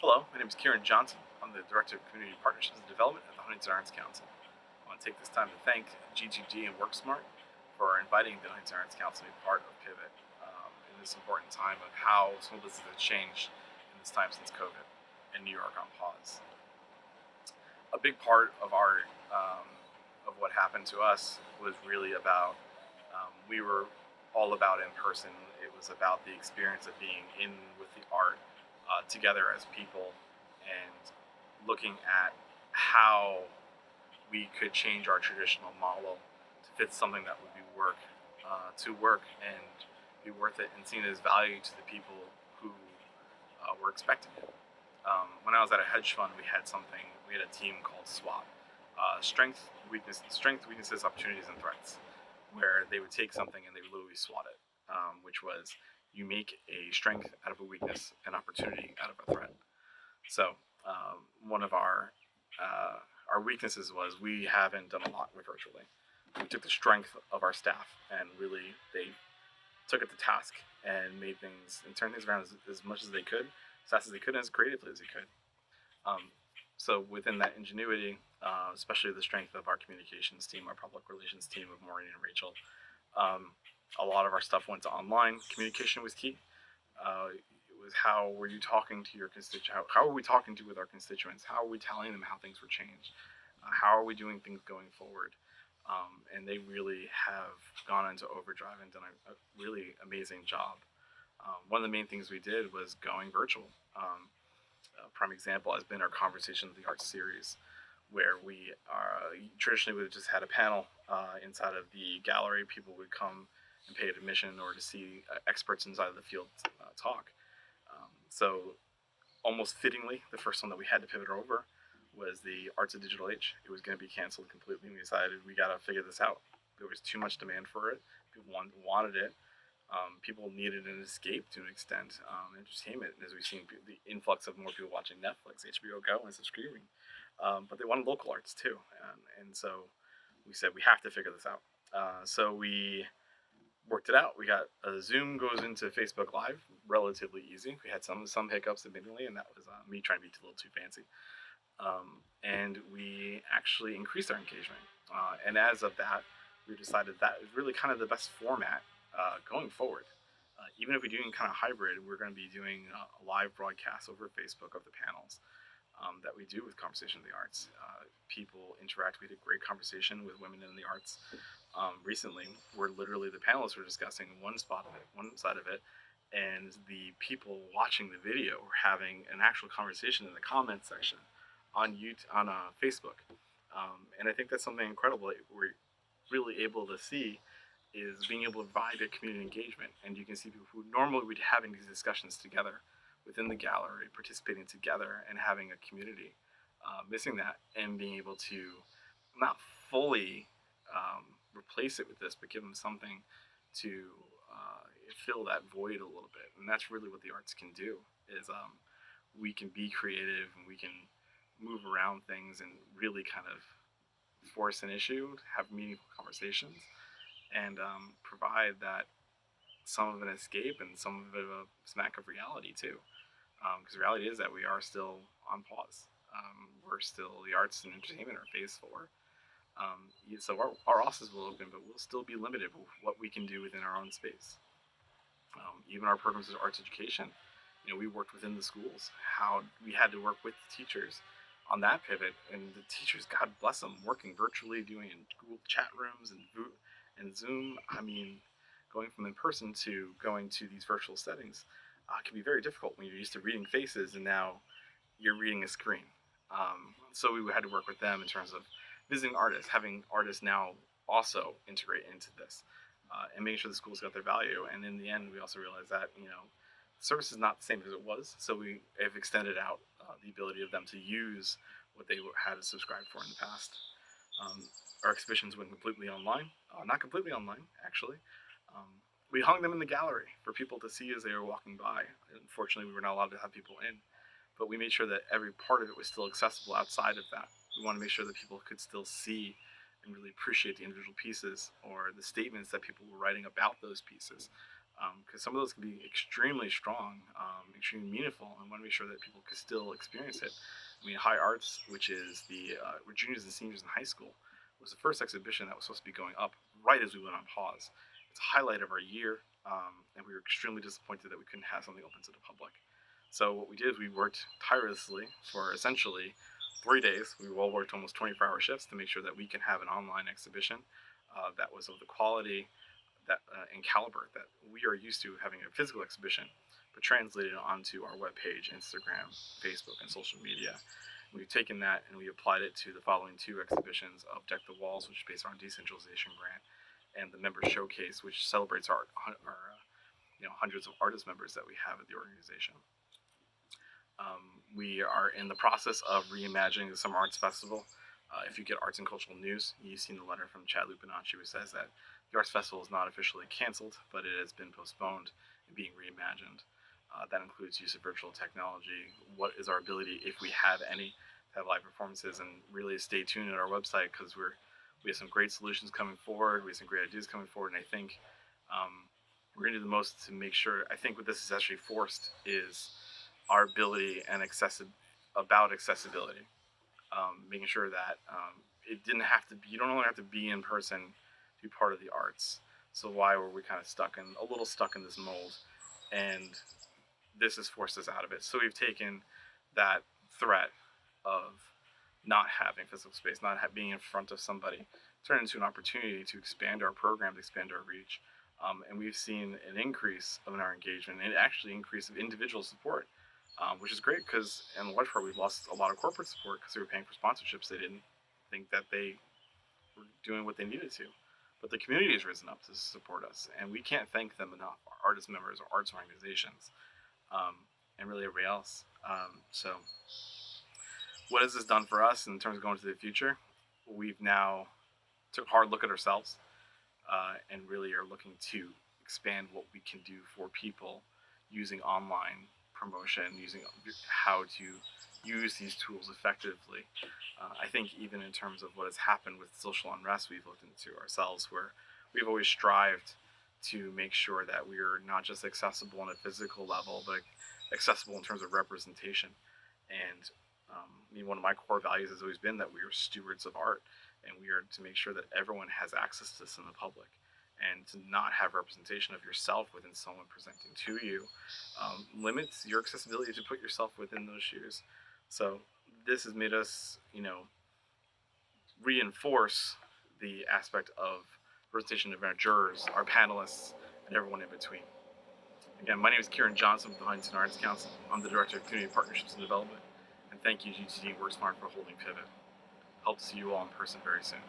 Hello, my name is Kieran Johnson. I'm the Director of Community Partnerships and Development at the Huntington Arts Council. I want to take this time to thank G2D and WorkSmart for inviting the Huntington Arts Council to be part of Pivot in this important time of how small business has changed in this time since COVID and New York on pause. A big part of of what happened to us was really about we were all about in person. It was about the experience of being in with the art together as people and looking at how we could change our traditional model to fit something that would be work and be worth it and seen as value to the people who were expecting it. When I was at a hedge fund, we had a team called SWOT, strength, weaknesses, opportunities, and threats, where they would take something and they would literally SWOT it, which was you make a strength out of a weakness, an opportunity out of a threat. So one of our weaknesses was we haven't done a lot with virtually. We took the strength of our staff and really they took it to task and made things and turned things around as much as they could, as fast as they could, and as creatively as they could. So within that ingenuity, especially the strength of our communications team, our public relations team of Maureen and Rachel, a lot of our stuff went to online. Communication was key. It was how were you talking to your constituents? How are we talking with our constituents? How are we telling them how things were changed? How are we doing things going forward? And they really have gone into overdrive and done a really amazing job. One of the main things we did was going virtual. A prime example has been our Conversation of the Arts series, where we traditionally would have just had a panel inside of the gallery. People would come and pay admission or to see experts inside of the field talk. So almost fittingly, the first one that we had to pivot over was the Arts of Digital Age. It was going to be canceled completely. We decided we got to figure this out. There was too much demand for it. People wanted it. People needed an escape to an extent, entertainment, as we've seen the influx of more people watching Netflix, HBO Go, and subscribing. But they wanted local arts too. And so we said we have to figure this out. So we worked it out. We got Zoom goes into Facebook Live relatively easy. We had some hiccups admittedly, and that was me trying to be a little too fancy. And we actually increased our engagement. And as of that, we decided that is really kind of the best format going forward. Even if we're doing kind of hybrid, we're going to be doing a live broadcast over Facebook of the panels that we do with Conversation of the Arts. People interact. We had a great conversation with women in the arts recently, where literally the panelists were discussing one side of it, and the people watching the video were having an actual conversation in the comments section on Facebook. And I think that's something incredible that we're really able to see is being able to provide a community engagement. And you can see people who normally would be having these discussions together within the gallery, participating together and having a community, missing that and being able to not fully replace it with this, but give them something to fill that void a little bit. And that's really what the arts can do, is we can be creative and we can move around things and really kind of force an issue, have meaningful conversations, and provide that some of an escape and some of a smack of reality too. Because the reality is that we are still on pause. We're still, the arts and entertainment are phase 4. So our offices will open, but we'll still be limited with what we can do within our own space. Even our programs of arts education, we worked within the schools, how we had to work with the teachers on that pivot, and the teachers, God bless them, working virtually, doing in Google chat rooms and Zoom. I mean, going from in person to going to these virtual settings can be very difficult when you're used to reading faces and now you're reading a screen. So we had to work with them in terms of visiting artists, having artists now also integrate into this, and making sure the schools got their value. And in the end, we also realized that, the service is not the same as it was. So we have extended out the ability of them to use what they had to subscribe for in the past. Our exhibitions went completely online, not completely online, actually. We hung them in the gallery for people to see as they were walking by. Unfortunately, we were not allowed to have people in, but we made sure that every part of it was still accessible outside of that. We want to make sure that people could still see and really appreciate the individual pieces or the statements that people were writing about those pieces. because some of those can be extremely strong, extremely meaningful, and want to make sure that people can still experience it. I mean, High Arts, which is the juniors and seniors in high school, was the first exhibition that was supposed to be going up right as we went on pause. It's a highlight of our year, and we were extremely disappointed that we couldn't have something open to the public. So what we did is we worked tirelessly for essentially 3 days. We all worked almost 24-hour shifts to make sure that we can have an online exhibition that was of the quality that and caliber that we are used to having a physical exhibition, but translated onto our webpage, Instagram, Facebook, and social media. And we've taken that and we applied it to the following two exhibitions of Deck the Walls, which is based on our decentralization grant, and the Member Showcase, which celebrates our hundreds of artist members that we have at the organization. We are in the process of reimagining the Summer Arts Festival. If you get Arts and Cultural News, you've seen the letter from Chad Lupinacci, who says that the Arts Festival is not officially canceled, but it has been postponed and being reimagined. That includes use of virtual technology. What is our ability, if we have any, to have live performances? And really stay tuned at our website, because we have some great solutions coming forward. We have some great ideas coming forward, and I think we're going to do the most to make sure. I think what this is actually forced is our ability and accessibility. Making sure that it didn't have to be, you don't only have to be in person to be part of the arts. So why were we kind of a little stuck in this mold? And this has forced us out of it. So we've taken that threat of not having physical space, not being in front of somebody, turned into an opportunity to expand our program, to expand our reach. And we've seen an increase in our engagement, and actually increase of individual support. Which is great, because in large part we've lost a lot of corporate support because they were paying for sponsorships. They didn't think that they were doing what they needed to. But the community has risen up to support us, and we can't thank them enough, our artist members, our arts organizations, and really everybody else. So what has this done for us in terms of going to the future? We've now took a hard look at ourselves and really are looking to expand what we can do for people using online promotion, using how to use these tools effectively. I think even in terms of what has happened with social unrest, we've looked into ourselves, where we've always strived to make sure that we are not just accessible on a physical level, but accessible in terms of representation. And one of my core values has always been that we are stewards of art, and we are to make sure that everyone has access to this in the public. And to not have representation of yourself within someone presenting to you limits your accessibility to put yourself within those shoes. So this has made us, reinforce the aspect of representation of our jurors, our panelists, and everyone in between. Again, my name is Kieran Johnson with the Huntington Arts Council. I'm the Director of Community Partnerships and Development. And thank you to UTD WorkSmart for holding Pivot. Hope to see you all in person very soon.